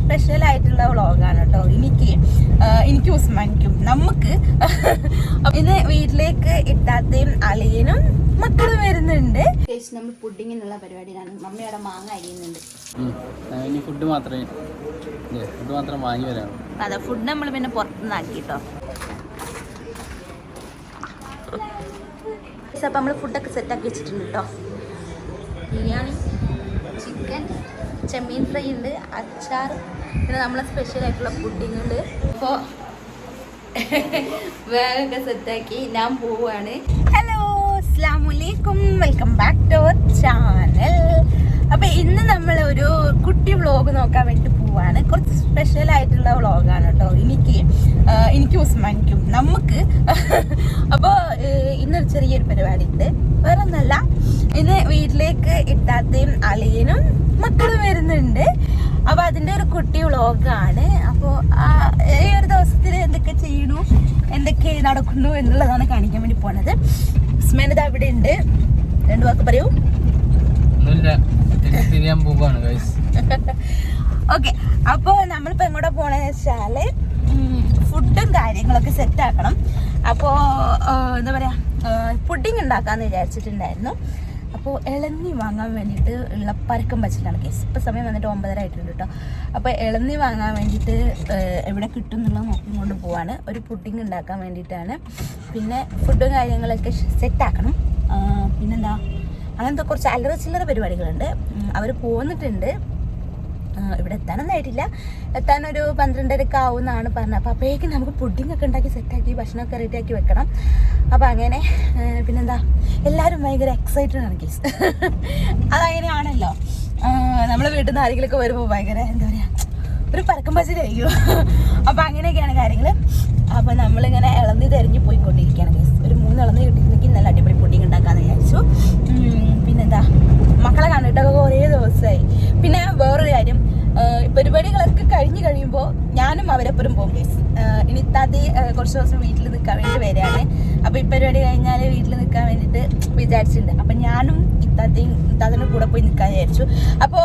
Special ആയിട്ടുള്ള വ്ളോഗാണ് കേട്ടോ. എനിക്ക് ഉസ്മാനിക്കും നമുക്ക് ഇന്ന് വീട്ടിലേക്ക് ഇത്താത്തയും അളിയനും മക്കളും വരുന്നുണ്ട്. നമ്മൾ പുഡിങ്ങിനുള്ള പരിപാടിയിലാണ്. മമ്മിയുടെ മാങ്ങ അരിയുന്നുണ്ട്. ഫുഡ് മാത്രം വാങ്ങി വരാം. അതെ, ഫുഡ് നമ്മൾ പിന്നെ പുറത്തുനിന്ന് ആക്കി കേട്ടോ. അപ്പം നമ്മൾ ഫുഡൊക്കെ സെറ്റാക്കി വെച്ചിട്ടുണ്ട് കേട്ടോ. ബിരിയാണി, ചിക്കൻ, ചെമ്മീൻ ഫ്രൈ ഉണ്ട്, അച്ചാർ, പിന്നെ നമ്മളെ സ്പെഷ്യൽ ആയിട്ടുള്ള പുഡിംഗ് ഉണ്ട്. അപ്പോൾ വേഗമൊക്കെ സെറ്റാക്കി ഞാൻ പോവുകയാണ്. ഹലോ, അസ്സലാമു അലൈക്കും, welcome back to our channel. അപ്പോൾ ഇന്ന് നമ്മൾ ഒരു കുട്ടി വ്ളോഗ് നോക്കാൻ വേണ്ടി പോവാണ്. കുറച്ച് സ്പെഷ്യൽ ആയിട്ടുള്ള വ്ളോഗാണ് കേട്ടോ. എനിക്ക് ഉസ്മാനിക്കും നമുക്ക്. അപ്പോൾ ഇന്നൊരു ചെറിയൊരു പരിപാടി ഉണ്ട്. വേറെ ഒന്നല്ല, ഇന്ന് വീട്ടിലേക്ക് ഇത്താത്തയും അളിയനും മക്കളും വരുന്നുണ്ട്. അപ്പോൾ അതിൻ്റെ ഒരു കുട്ടി വ്ളോഗാണ്. അപ്പോൾ ഈ ഒരു ദിവസത്തിൽ എന്തൊക്കെ ചെയ്യണു, എന്തൊക്കെ നടക്കുന്നു എന്നുള്ളതാണ് കാണിക്കാൻ വേണ്ടി പോണത്. ഉസ്മാനത് അവിടെ ഉണ്ട്. രണ്ടു വാക്ക് പറയൂ. ഓക്കെ, അപ്പോൾ നമ്മളിപ്പോൾ എങ്ങോട്ടാ പോണെന്ന് വെച്ചാല് ഫുഡും കാര്യങ്ങളൊക്കെ സെറ്റ് ആക്കണം. അപ്പോൾ എന്താ പറയാ, പുഡിങ് ഉണ്ടാക്കാന്ന് വിചാരിച്ചിട്ടുണ്ടായിരുന്നു. അപ്പോൾ ഇളന്നി വാങ്ങാൻ വേണ്ടിയിട്ട് ഉള്ള പരക്കം വെച്ചിട്ടാണ് കേസ്. ഇപ്പം സമയം വന്നിട്ട് 9:30 ആയിട്ടുണ്ട് കേട്ടോ. അപ്പോൾ ഇളന്നി വാങ്ങാൻ വേണ്ടിയിട്ട് എവിടെ കിട്ടും എന്നുള്ളത് നോക്കിക്കൊണ്ട് പോവാണ്. ഒരു പുഡിങ് ഉണ്ടാക്കാൻ വേണ്ടിയിട്ടാണ്. പിന്നെ ഫുഡും കാര്യങ്ങളൊക്കെ സെറ്റാക്കണം. പിന്നെന്താ, അങ്ങനത്തെ കുറച്ച് അല്ലറ ചില്ലറ പരിപാടികളുണ്ട്. അവർ പോന്നിട്ടുണ്ട്. ഇവിടെ എത്താനൊന്നായിട്ടില്ല. എത്താനൊരു 12:30 ആവുമെന്നാണ് പറഞ്ഞത്. അപ്പോൾ അപ്പോഴേക്കും നമുക്ക് പുഡിംഗ് ഒക്കെ ഉണ്ടാക്കി സെറ്റാക്കി ഭക്ഷണമൊക്കെ റെഡിയാക്കി വെക്കണം. അപ്പോൾ അങ്ങനെ പിന്നെന്താ, എല്ലാവരും ഭയങ്കര എക്സൈറ്റഡ് ആണ് കേസ്. അതങ്ങനെയാണല്ലോ, നമ്മളെ വീട്ടിൽ നിന്ന് ആരെങ്കിലുമൊക്കെ വരുമ്പോൾ ഭയങ്കര എന്താ പറയുക, ഒരു പരക്കം പച്ചിലായിരിക്കും. അപ്പോൾ അങ്ങനെയൊക്കെയാണ് കാര്യങ്ങൾ. അപ്പോൾ നമ്മളിങ്ങനെ ഇളന്നി തിരഞ്ഞു പോയിക്കൊണ്ടിരിക്കുകയാണ് കേസ്. ഒരു 3 ഇളന്നി കിട്ടിയിരുന്നെങ്കിൽ നല്ല അടിപൊളി പുഡിംഗ് ഉണ്ടാക്കാമെന്ന് വിചാരിച്ചു. പിന്നെന്താ, മക്കളെ കണ്ടിട്ടൊക്കെ കുറേ ദിവസമായി. പിന്നെ വേറൊരു കാര്യം, പരിപാടികളൊക്കെ കഴിഞ്ഞ് കഴിയുമ്പോൾ ഞാനും അവരെപ്പോഴും പോകും കേസ്. ഇനി ഇത്താത്തി കുറച്ച് ദിവസം വീട്ടിൽ നിൽക്കാൻ വേണ്ടി വരികയാണ്. അപ്പോൾ ഈ പരിപാടി കഴിഞ്ഞാൽ വീട്ടിൽ നിൽക്കാൻ വേണ്ടിയിട്ട് വിചാരിച്ചിട്ടുണ്ട്. അപ്പം ഞാനും ഇത്താത്തിൻ്റെ കൂടെ പോയി നിൽക്കാൻ വിചാരിച്ചു. അപ്പോൾ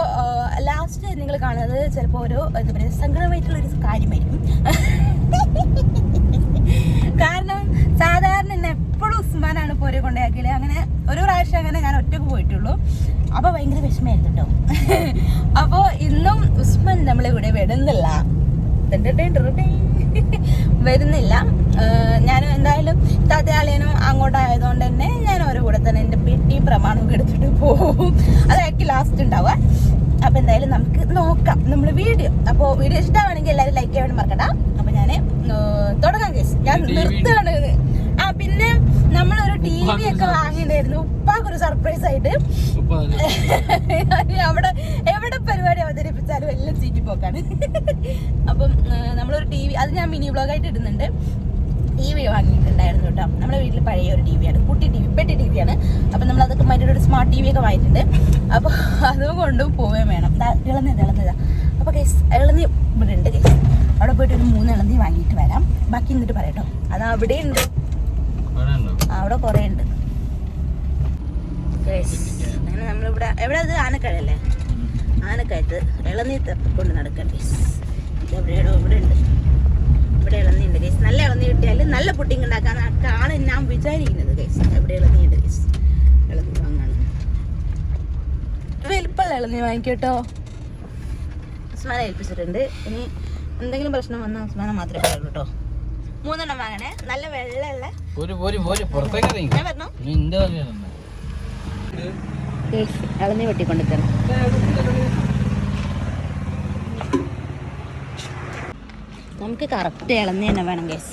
ലാസ്റ്റ് നിങ്ങൾ കാണുന്നത് ചിലപ്പോൾ ഒരു എന്താ പറയുക, സങ്കടമായിട്ടുള്ളൊരു കാര്യമായിരിക്കും. കാരണം സാധാരണ എന്നെ എപ്പോഴും ഉസ്മാനാണ് പോരെ കൊണ്ടാക്കിയത്. അങ്ങനെ ഒരു പ്രാവശ്യം അങ്ങനെ ഞാൻ ഒറ്റക്ക് പോയിട്ടുള്ളൂ. അപ്പോൾ ഭയങ്കര വിഷമമായിരുന്നു കേട്ടോ. അപ്പോൾ ഇന്നും ഉസ്മാൻ നമ്മളിവിടെ വരുന്നില്ല. ഞാൻ എന്തായാലും താത്തയാളേനും അങ്ങോട്ടായതുകൊണ്ട് തന്നെ ഞാൻ ഓരോ കൂടെ തന്നെ എൻ്റെ പെട്ടി പ്രമാണമൊക്കെ എടുത്തിട്ട് പോകും. അതായിരിക്കും ലാസ്റ്റ് ഉണ്ടാവുക. അപ്പോൾ എന്തായാലും നമുക്ക് നോക്കാം നമ്മൾ വീഡിയോ. അപ്പോൾ വീഡിയോ ഇഷ്ടമാണെങ്കിൽ എല്ലാവരും ലൈക്ക് ചെയ്യാൻ വേണ്ടി മറക്കണ്ട. അപ്പോൾ ഞാൻ തുടങ്ങാം കേസ്. ഞാൻ നിർത്തുകയാണ്. പിന്നെ നമ്മളൊരു TV ഒക്കെ വാങ്ങിയിട്ടുണ്ടായിരുന്നു ഉപ്പാക്കൊരു സർപ്രൈസ് ആയിട്ട്. അവിടെ എവിടെ പരിപാടി അവതരിപ്പിച്ചാലും എല്ലാം ചീറ്റി പോക്കാണ്. അപ്പം നമ്മളൊരു TV, അത് ഞാൻ മിനി വ്ളോഗായിട്ട് ഇടുന്നുണ്ട്. TV വാങ്ങിയിട്ടുണ്ടായിരുന്നു കേട്ടോ. നമ്മുടെ വീട്ടിൽ പഴയ ഒരു TV ആണ്, കുട്ടി TV, പെട്ടി TV ആണ്. അപ്പം നമ്മൾ അതൊക്കെ മാറ്റിയിട്ട് ഒരു സ്മാർട്ട് TV ഒക്കെ വാങ്ങിയിട്ടുണ്ട്. അപ്പോൾ അതും കൊണ്ട് പോവുകയും വേണം. ഇളന്നതാ. അപ്പോൾ കേസ് ഇളന്നി ഇവിടെ ഉണ്ട് കേസ്. അവിടെ പോയിട്ട് ഒരു 3 ഇളന്നി വാങ്ങിയിട്ട് വരാം. ബാക്കി എന്നിട്ട് പറയാം. അത് അവിടെ ഉണ്ട്, അവിടെ കുറേ ഉണ്ട്. അങ്ങനെ നമ്മളിവിടെ എവിടെ, അത് ആനക്കഴല്ലേ, ആനക്കയത്ത് ഇളനീ കൊണ്ട് നടക്കാൻ കേസ്. ഇതെവിടെയോ ഇവിടെ ഉണ്ട്, ഇവിടെ ഇളനീ ഉണ്ട് കേസ്. നല്ല ഇളനീ കിട്ടിയാൽ നല്ല പുഡിംഗ് ഉണ്ടാക്കാനാണ് ഞാൻ വിചാരിക്കുന്നത് കേസ്. എവിടെ ഇളനീ ഉണ്ട് കേസ്, ഇളനീ വാങ്ങാണ്. വലിപ്പമുള്ള ഇളനീ വാങ്ങിക്കോട്ടോ. ഉസ്മാനെ ഏൽപ്പിച്ചിട്ടുണ്ട്. ഇനി എന്തെങ്കിലും പ്രശ്നം വന്നാൽ ഉസ്മാനെ മാത്രമേ പറയുള്ളൂ കേട്ടോ. 3 എണ്ണം വാങ്ങണേ, നല്ല വെള്ളമുള്ള. ഇളനീ വെട്ടിക്കൊണ്ടിരിക്കണം. നമുക്ക് കറക്റ്റ് ഇളനീ തന്നെ വേണം കേസ്.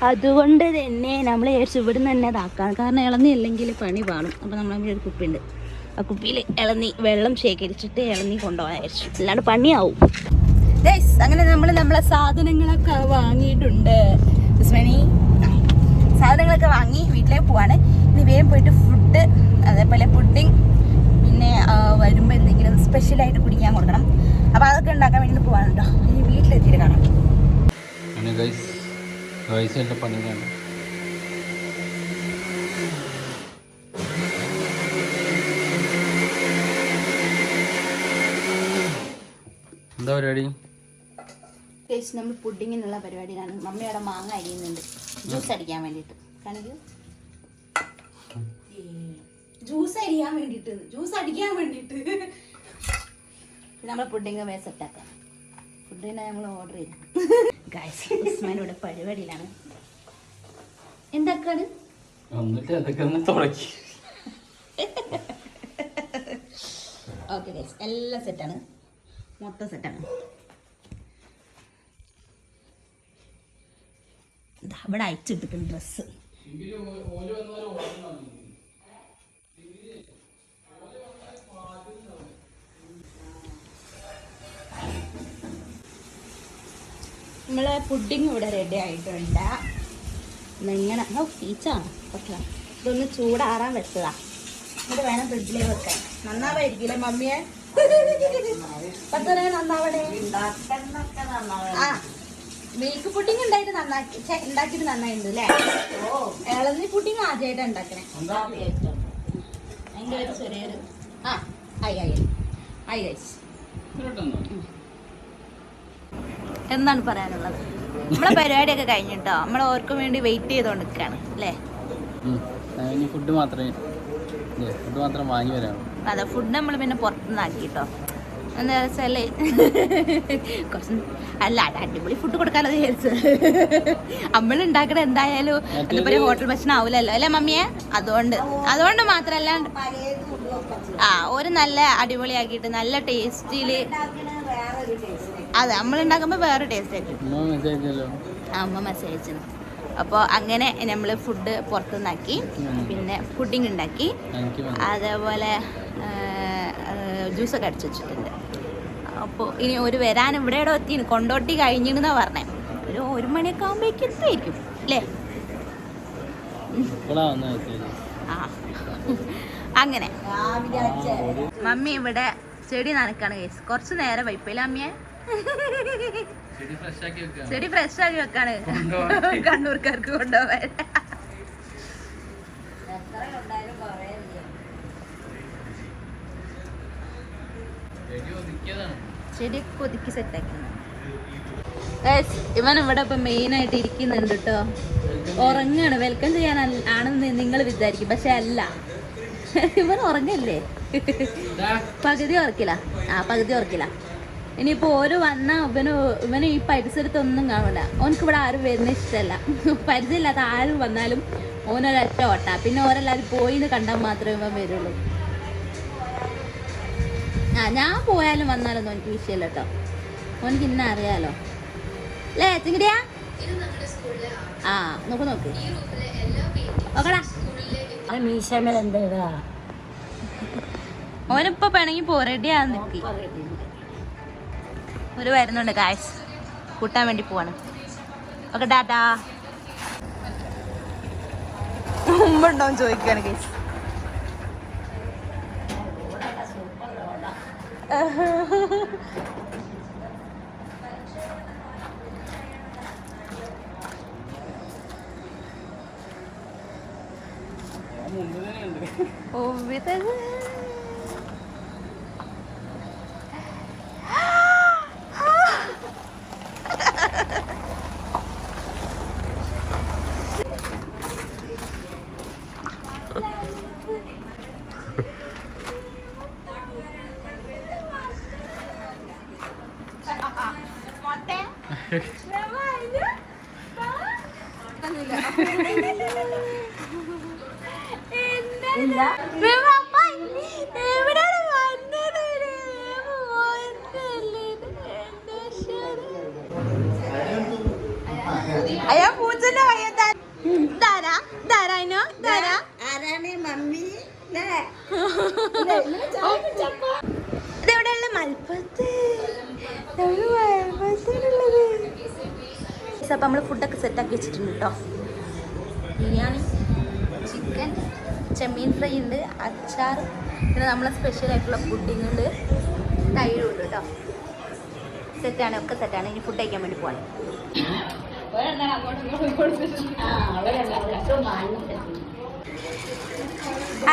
അതുകൊണ്ട് തന്നെ നമ്മൾ ഇവിടുന്ന് തന്നെ ഇതാക്കാം. കാരണം ഇളനീ അല്ലെങ്കിൽ പണി പാടും. അപ്പോൾ നമ്മളവിടെ ഒരു കുപ്പിയുണ്ട്, ആ കുപ്പിയിൽ ഇളനീ വെള്ളം ശേഖരിച്ചിട്ട് ഇളനീ കൊണ്ടുപോകാൻ വിചാരിച്ചു. അല്ലാണ്ട് പണിയാവും ഗൈസ്. അങ്ങനെ നമ്മളെ സാധനങ്ങളൊക്കെ വാങ്ങിയിട്ടുണ്ട്. സാധനങ്ങളൊക്കെ വാങ്ങി വീട്ടിലേക്ക് പോവാണ്. ഇനി വേഗം പോയിട്ട് ഫുഡ്, അതേപോലെ പുഡിങ്, പിന്നെ വരുമ്പോൾ എന്തെങ്കിലും സ്പെഷ്യലായിട്ട് കുടിക്കാൻ കൊടുക്കണം. അപ്പോൾ അതൊക്കെ ഉണ്ടാക്കാൻ വേണ്ടി പോവാണ് കേട്ടോ. ഇനി വീട്ടിലെത്തിയിട്ട് കാണാം. എന്താ പരിപാടി? കേസ് നമ്മൾ പുഡിങ്ങിനുള്ള പരിപാടിയിലാണ്. മമ്മിയുടെ മാങ്ങ അരിയുന്നുണ്ട് ജ്യൂസ് അടിക്കാൻ വേണ്ടിയിട്ട്. കാണിക്കൂ, ജ്യൂസ് അരിയാൻ വേണ്ടിയിട്ട്, ജ്യൂസ് അടിക്കാൻ വേണ്ടിയിട്ട് നമ്മൾ പുഡിങ് വേ സെറ്റാക്കാം. ഫുഡിനെ ഞങ്ങൾ ഓർഡർ ചെയ്തു. ഗൈസ് ഉസ്മാനോടെ പരിപാടിയിലാണ്. എന്താക്കാണ് ഓക്കെ ഗൈസ്, എല്ലാം സെറ്റാണ്, മൊത്തം സെറ്റാണ്. ഇവിടെ അയച്ചിട്ടിട്ടുണ്ട് ഡ്രസ്സ്. നമ്മളെ പുഡിങ് ഇവിടെ റെഡി ആയിട്ടുണ്ട്. ഇങ്ങനെ ടീച്ചാണ് ഓക്കെ. ഇതൊന്ന് ചൂടാറാൻ വെച്ചതാ. ഇത് വേണം ഫ്രിഡ്ജിലേക്ക് വെക്കാൻ. നന്നാവായിരിക്കില്ലേ മമ്മിയെ? പത്തര നന്നാവണേ. ആ മിൽക്ക് പുഡിങ് ഉണ്ടായിട്ട് ഉണ്ടാക്കിയിട്ട് നന്നായിട്ടുണ്ട് അല്ലേ? ഇളന്നി പുഡിങ് ആദ്യമായിട്ട് ഉണ്ടാക്കണേ. അതിൻ്റെ ഒരു ചെറിയൊരു ആയി ഗൈസ്. എന്താണ് പറയാനുള്ളത്? നമ്മളെ പരിപാടിയൊക്കെ കഴിഞ്ഞിട്ടോ. നമ്മൾ ഓർക്കും വേണ്ടി വെയിറ്റ് ചെയ്തോണ്ട് നിൽക്കാണ് അല്ലേ? ഫുഡ് മാത്രം വാങ്ങി വരാണ്. അതെ, ഫുഡ് നമ്മൾ പിന്നെ പുറത്തുനിന്നാക്കി കേട്ടോ. എന്താ വെച്ചാല് കുറച്ച് അല്ല അടിപൊളി ഫുഡ് കൊടുക്കാലോ വിചാരിച്ചു. നമ്മൾ ഉണ്ടാക്കണ എന്തായാലും എന്താ പറയുക, ഹോട്ടൽ ഭക്ഷണം ആവില്ലല്ലോ അല്ലേ മമ്മിയെ? അതുകൊണ്ട് മാത്രല്ല ഒരു നല്ല അടിപൊളിയാക്കിയിട്ട് നല്ല ടേസ്റ്റില്. അതെ, നമ്മൾ ഉണ്ടാക്കുമ്പോ വേറെ ടേസ്റ്റ് ആയിരിക്കും. അമ്മ മെസ്സേജ് അയച്ചു. അപ്പോൾ അങ്ങനെ നമ്മൾ ഫുഡ് പുറത്തുനിന്നാക്കി. പിന്നെ പുഡിങ് ഉണ്ടാക്കി, അതേപോലെ ജ്യൂസൊക്കെ അടിച്ചു വെച്ചിട്ടുണ്ട്. അപ്പോൾ ഇനി ഒരു വരാൻ ഇവിടെ എത്തി കൊണ്ടോട്ടി കഴിഞ്ഞിരുന്നാ പറഞ്ഞേ. ഒരു 1 മണിയൊക്കെ ആകുമ്പോഴേക്കും എത്തുമായിരിക്കും അല്ലേ? ആ അങ്ങനെ മമ്മി ഇവിടെ ചെടി നനക്കാണ് കേസ്. കുറച്ച് നേരം വൈപ്പില്ല അമ്മിയെ. ചെടി ഫ്രഷ് ആക്കി വെക്കാണ് കണ്ണൂർക്കാർക്ക് കൊണ്ടുപോകാൻ. ചെടിയൊക്കെ ഒതുക്കി സെറ്റാക്കുന്നു. ഇവൻ ഇവിടെ ഇപ്പൊ മെയിൻ ആയിട്ട് ഇരിക്കുന്നുണ്ട് കേട്ടോ. ഉറങ്ങാണ്. വെൽക്കം ചെയ്യാൻ ആണെന്ന് നിങ്ങൾ വിചാരിക്കും, പക്ഷെ അല്ല, ഇവൻ ഉറങ്ങല്ലേ. പകുതി ഉറക്കില്ല. ഇനിയിപ്പോ ഓരോ വന്നാ ഇവന് ഈ പരിസരത്തൊന്നും കാണില്ല. ഓനക്ക് ഇവിടെ ആരും വരുന്ന ഇഷ്ടമല്ല. പരിചയമില്ലാത്ത ആരും വന്നാലും ഓനൊരൊറ്റ ഓട്ട. പിന്നെ ഓരെല്ലാരും പോയിന്ന് കണ്ടാൽ മാത്രമേ ഇവൻ വരുള്ളൂ. ഞാൻ പോയാലും വന്നാലൊന്നും എനിക്ക് വിഷയമല്ല കേട്ടോ. ഓനക്ക് ഇന്ന അറിയാലോ അല്ലേ ചിങ്കിടിയാ? നോക്ക് നോക്കടാ. ഓനിപ്പോ പിണങ്ങി റെഡിയാ നിക്കി. ഒരു വരുന്നുണ്ട് ഗായ്സ്, കൂട്ടാൻ വേണ്ടി പോവാണ്. ഓക്കെ ടാറ്റാ. മുമ്പുണ്ടോന്ന് ചോദിക്കാണ് ഗൈസ്. അയ്യാ പൂച്ചന്റെ മമ്മി ഇതെവിടെയുള്ള മലപ്പുറത്ത്. അപ്പം നമ്മൾ ഫുഡൊക്കെ സെറ്റാക്കി വെച്ചിട്ടുണ്ട് കേട്ടോ. ബിരിയാണി, ചിക്കൻ, ചെമ്മീൻ ഫ്രൈ ഉണ്ട്, അച്ചാർ, പിന്നെ നമ്മളെ സ്പെഷ്യലായിട്ടുള്ള പുഡിങ് ഉണ്ട്, തൈരും ഉണ്ട് കേട്ടോ. സെറ്റാണ്, ഒക്കെ സെറ്റാണ്. ഇനി ഫുഡ് കഴിക്കാൻ വേണ്ടി പോവാണ്.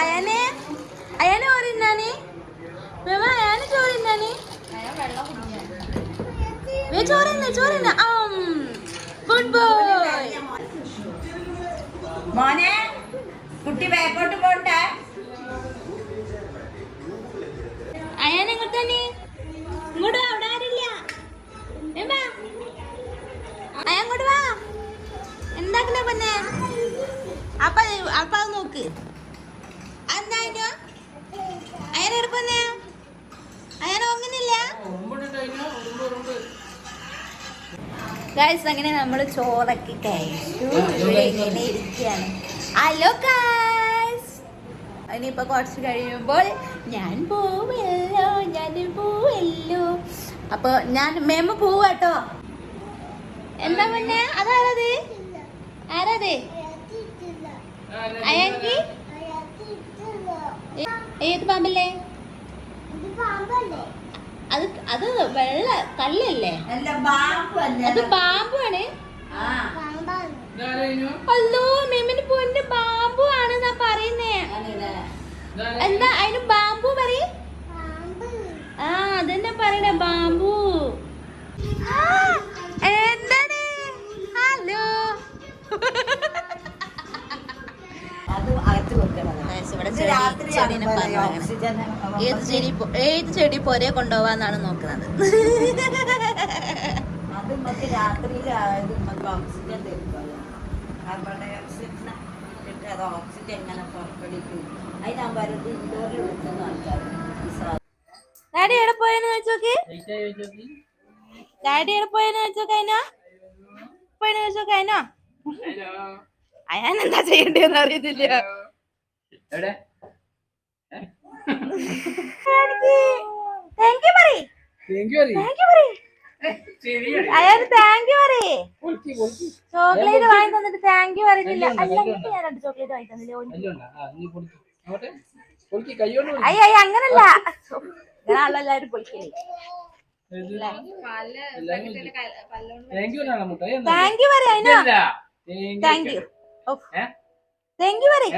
അയാനെ ഓറിന്നാന് അയാന് ചോറിന്നാന് ചോറില്ല ഗുഡ് ബോയ്. മോനെ കുട്ടി ബാക്കോട്ട് പോട്ടെ. അയാൻ എങ്ങോട്ട് തന്നെ ഇങ്ങോട്ട് അവിടെ ആരില്ല. അയാ ഇങ്ങോട്ട് വാ. എന്താക്കണേ പൊന്നെ? അപ്പ അത് നോക്ക്. എന്താ അയാനെടുപ്പൊന്നെ? അയാൻ ഓങ്ങുന്നില്ല. ഗൈസ് അങ്ങനെ നമ്മൾ ചോറൊക്കെ കഴിച്ചു. ഇവിടെ ഇങ്ങനെ ഇരിക്കുകയാണ്. ഹലോ ഗൈസ്, ഇനിയിപ്പോ കുറച്ച് കഴിയുമ്പോൾ ഞാൻ പോവല്ലോ. അപ്പൊ ഞാൻ മേമ പോവാട്ടോ. എന്താ പിന്നെ? അതാരത്? ആരാത്? അയാൾക്ക് ഏത് പാമ്പല്ലേ? അത് വെള്ള കല്ലല്ലേ? അത് പാമ്പാണ്. അല്ലോ മെമ്മിന് പോന്റെ ബാമ്പു ആണെന്നാ പറയുന്നേ. എന്താ അതിന് ബാമ്പു പറയ? ആ അതെന്നെ പറയണേ, ബാമ്പു. എന്താണ്? ഹലോ. ഏത് ചെടി പോരെ കൊണ്ടുപോവാന്നാണ് നോക്കുന്നത്. ഡാഡി എവിടെ പോയെന്ന് ചോദിച്ചോക്ക്. ഡാഡി എവിടെ പോയെന്ന് ചോദിച്ചോക്കതിനോ. പോയെന്ന് ചോദിച്ചോക്കതിനോ. അയാൻ എന്താ ചെയ്യണ്ടെന്ന് അറിയത്തില്ല. ചോക്ലേറ്റ് വാങ്ങി തന്നിട്ട് താങ്ക് യു പറയുന്നില്ല. അല്ലെങ്കിൽ ഞാൻ 2 ചോക്ലേറ്റ് വാങ്ങി തന്നില്ല. അയ്യ അങ്ങനല്ല, എല്ലാരും പൊളിക്കലേ. താങ്ക് യു പറയാ. താങ്ക് യു താങ്ക് യു പറയും.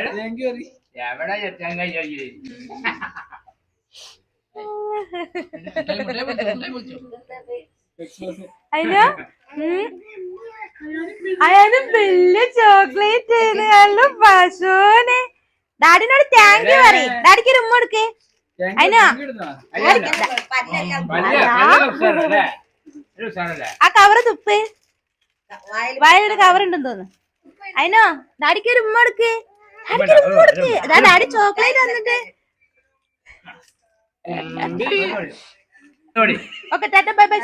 അയാളും വലിയ ചോക്ലേറ്റ് നല്ല പശുവിനെ. ഡാഡിനോട് താങ്ക് യു പറയും. ഡാഡിക്ക് ഒരു ഉമ്മ കൊടുക്കേ. അതിനോ ആ കവറ് തുപ്പ്. വായൊരു കവർ ഉണ്ടെന്ന് തോന്നുന്നു. അതിനോ ഡാഡിക്ക് ഒരു ഉമ്മ കൊടുക്ക്. ഡാഡി ചോക്ലേറ്റ് വന്നിട്ട്. Okay Tata bye by.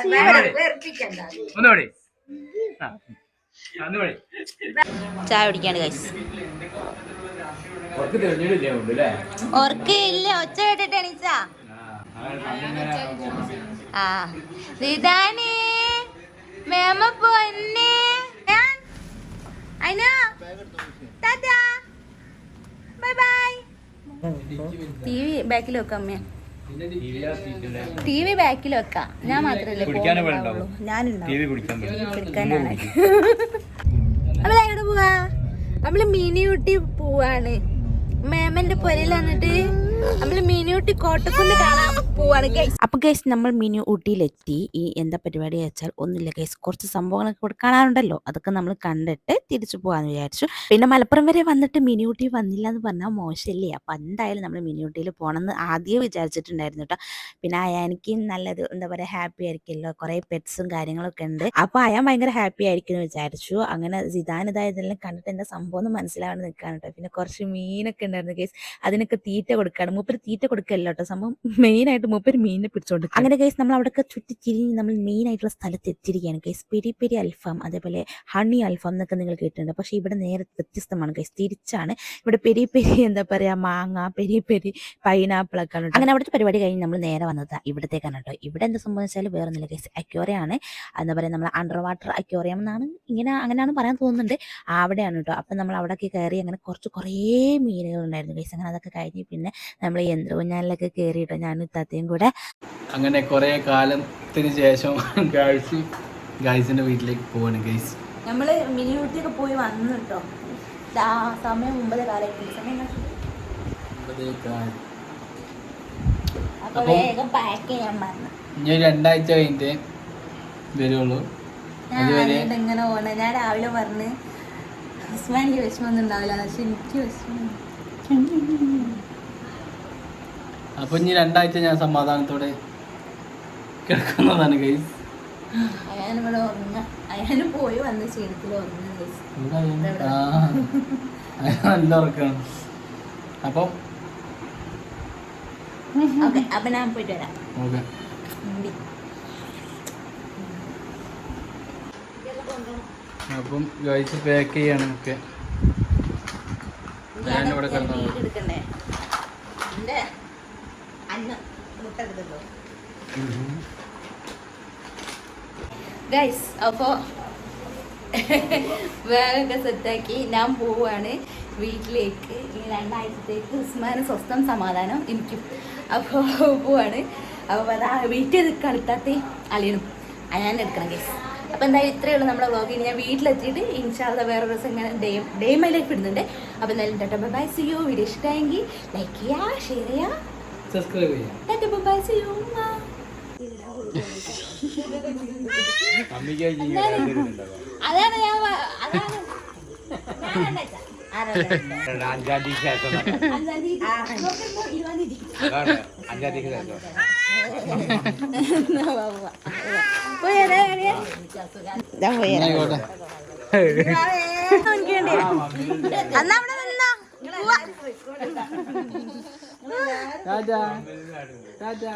ചായ കുടിക്കാണ് ഗൈസ്. ഓർക്ക് ഇല്ല, ഒച്ച കേട്ടിട്ട് എണീച്ചാ. ആ ഇതാനേ മേമ പൊന്നെ. ടി വി ബാക്കിൽ വെക്കാം അമ്മ. ടി വി ബാക്കിൽ വെക്കാം. ഞാൻ മാത്രല്ലേ പോകുന്നുള്ളൂ. ഞാനുണ്ടാവും. നമ്മള് എവിടെ പോവാ? നമ്മള് മിനിയൂട്ടി പോവാണ്. മേമന്റെ പുരയിൽ വന്നിട്ട് നമ്മള് മിനിയൂട്ടി കോട്ടക്കുന്ന് കാണാൻ പോവാണ് ഗൈസ്. അപ്പോൾ ഗൈസ് നമ്മൾ മിനി ഊട്ടിയിലെത്തി. ഈ എന്താ പരിപാടി വെച്ചാൽ ഒന്നുമില്ല ഗൈസ്, കുറച്ച് സംഭവങ്ങളൊക്കെ ഇവിടെ കാണാനുണ്ടല്ലോ, അതൊക്കെ നമ്മൾ കണ്ടിട്ട് തിരിച്ചു പോകാമെന്ന് വിചാരിച്ചു. പിന്നെ മലപ്പുറം വരെ വന്നിട്ട് മിനി ഊട്ടി വന്നില്ല എന്ന് പറഞ്ഞാൽ മോശമല്ലേ. അപ്പോൾ എന്തായാലും നമ്മൾ മിനി ഊട്ടിയിൽ പോകണമെന്ന് ആദ്യം വിചാരിച്ചിട്ടുണ്ടായിരുന്നു കേട്ടോ. പിന്നെ അയാൾക്ക് നല്ലത് എന്താ പറയുക, ഹാപ്പി ആയിരിക്കുമല്ലോ, കുറേ പെറ്റ്സും കാര്യങ്ങളൊക്കെ ഉണ്ട്. അപ്പോൾ അയാൻ ഭയങ്കര ഹാപ്പി ആയിരിക്കും എന്ന് വിചാരിച്ചു. അങ്ങനെ സിദാൻ ഇതായതെല്ലാം കണ്ടിട്ട് എന്താ സംഭവം എന്ന് മനസ്സിലാവാണ്ട് നിൽക്കാണ് കേട്ടോ. പിന്നെ കുറച്ച് മീനൊക്കെ ഉണ്ടായിരുന്നു ഗൈസ്, അതിനൊക്കെ തീറ്റ കൊടുക്കുകയാണ്. മൂപ്പര് തീറ്റ കൊടുക്കല്ലോ കേട്ടോ, സംഭവം മെയിനായിട്ട് മൂപ്പര് മീനിനെ പിടിച്ചോണ്ട്. അങ്ങനെ ഗൈസ് നമ്മൾ അവിടെയൊക്കെ ചുറ്റിച്ചിരിഞ്ഞ് നമ്മൾ മെയിൻ ആയിട്ടുള്ള സ്ഥലത്ത് എത്തിയിരിക്കുകയാണ് ഗൈസ്. പെരി പെരി അൽഫാം, അതേപോലെ ഹണി അൽഫാം എന്നൊക്കെ നിങ്ങൾ കേട്ടിട്ടുണ്ട്. പക്ഷേ ഇവിടെ നേരെ വ്യത്യസ്തമാണ് ഗൈസ്, തിരിച്ചാണ്. ഇവിടെ പെരി പെരി എന്താ പറയുക, മാങ്ങ, പെരി പെരി പൈനാപ്പിൾ ഒക്കെ ആണ്. അങ്ങനെ അവിടുത്തെ പരിപാടി കഴിഞ്ഞ് നമ്മൾ നേരെ വന്നത് ഇവിടത്തേക്കാണ് കേട്ടോ. ഇവിടെ എന്താ സംഭവം വെച്ചാൽ വേറെ ഒന്നുമില്ല ഗൈസ്, അക്വേറിയാണ്. എന്താ പറയുക, നമ്മൾ അണ്ടർ വാട്ടർ അക്വേറിയം എന്നാണ് അങ്ങനെയാണ് പറയാൻ തോന്നുന്നുണ്ട്. അവിടെയാണ് കേട്ടോ. അപ്പം നമ്മൾ അവിടെയൊക്കെ കയറി അങ്ങനെ കുറേ മീനുകൾ ഉണ്ടായിരുന്നു ഗൈസ്. അങ്ങനെ അതൊക്കെ കഴിഞ്ഞ് പിന്നെ നമ്മൾ യന്ത്രഊഞ്ഞാലിലൊക്കെ കയറിയിട്ടോ, ഞാനും ഇത്താത്തയും കൂടെ. അങ്ങനെ കുറേ കാലത്തിന് ശേഷം ഗൈസിന്റെ വീട്ടിലേക്ക് പോവാണ് ഗൈസ്. നമ്മള് മിനി ഊട്ടിയൊക്കെ പോയി വന്നു കേട്ടോ. സമയം 9 കാലമായിട്ട്. അപ്പൊ വേഗം പാക്ക് ചെയ്യാൻ പറഞ്ഞു. ഇനി 2 ആഴ്ച കഴിഞ്ഞിട്ട് വരുള്ളൂ. ഞാൻ ആദ്യമായിട്ട് എങ്ങനെ പോണേ. ഞാൻ രാവിലെ പറഞ്ഞ് ഉസ്മാനിക്ക് വിഷമൊന്നും ഉണ്ടാവില്ല, പക്ഷെ എനിക്ക് വിഷമം. അപ്പൊ ഇനി 2 ആഴ്ച ഞാൻ സമാധാനത്തോടെ കിടക്കുന്നതാണ് ഗൈസ്. അയാനിവിടെ ഉറങ്ങ, അയാന് പോയി വന്ന ക്ഷീണത്തിൽ ഉറങ്ങുന്ന ഗൈസ്. നല്ല ഉറക്കാണ്. അപ്പം അപ്പൊ ഞാൻ പോയിട്ട് വരാം. ഓക്കെ. അപ്പം ഗൈസ് പാക്ക് ചെയ്യാണ്. ഓക്കെ, ഞാനിവിടെ കിടന്നത്. എടുക്കണ്ടേ എന്റെ അന്ന മുട്ട എടുത്തോ ഗൈസ്. അപ്പോൾ വേഗമൊക്കെ സെറ്റാക്കി ഞാൻ പോവുകയാണ് വീട്ടിലേക്ക്. ഈ 2 ആഴ്ചത്തേക്ക് ഉസ്മാന് സ്വസ്ഥം സമാധാനം എനിക്കും. അപ്പോൾ പോവാണ്. അപ്പോൾ അതാ വീട്ടിൽ നിൽക്കാൻ ഇത്താത്തി അളിയനും അയാൻ എടുക്കണം ഗൈസ്. അപ്പോൾ എന്തായാലും ഇത്രയേ ഉള്ളൂ നമ്മുടെ വ്ളോഗ്. ഇനി ഞാൻ വീട്ടിലെത്തിയിട്ട് ഇൻഷാല്ല വേറെ ദിവസം ഇങ്ങനെ ഡേ മൈ ലൈഫ് ഇടുന്നുണ്ട്. അപ്പോൾ എന്തായാലും tata bye bye, see you. Video ഇഷ്ടമായെങ്കിൽ ലൈക്ക് ചെയ്യുക, ഷെയർ ചെയ്യുക, സബ്സ്ക്രൈബ് ചെയ്യാം. Tata bye bye, see you. അതാണ് ഞാൻ അതാണ് ടാറ്റാ ടാറ്റാ.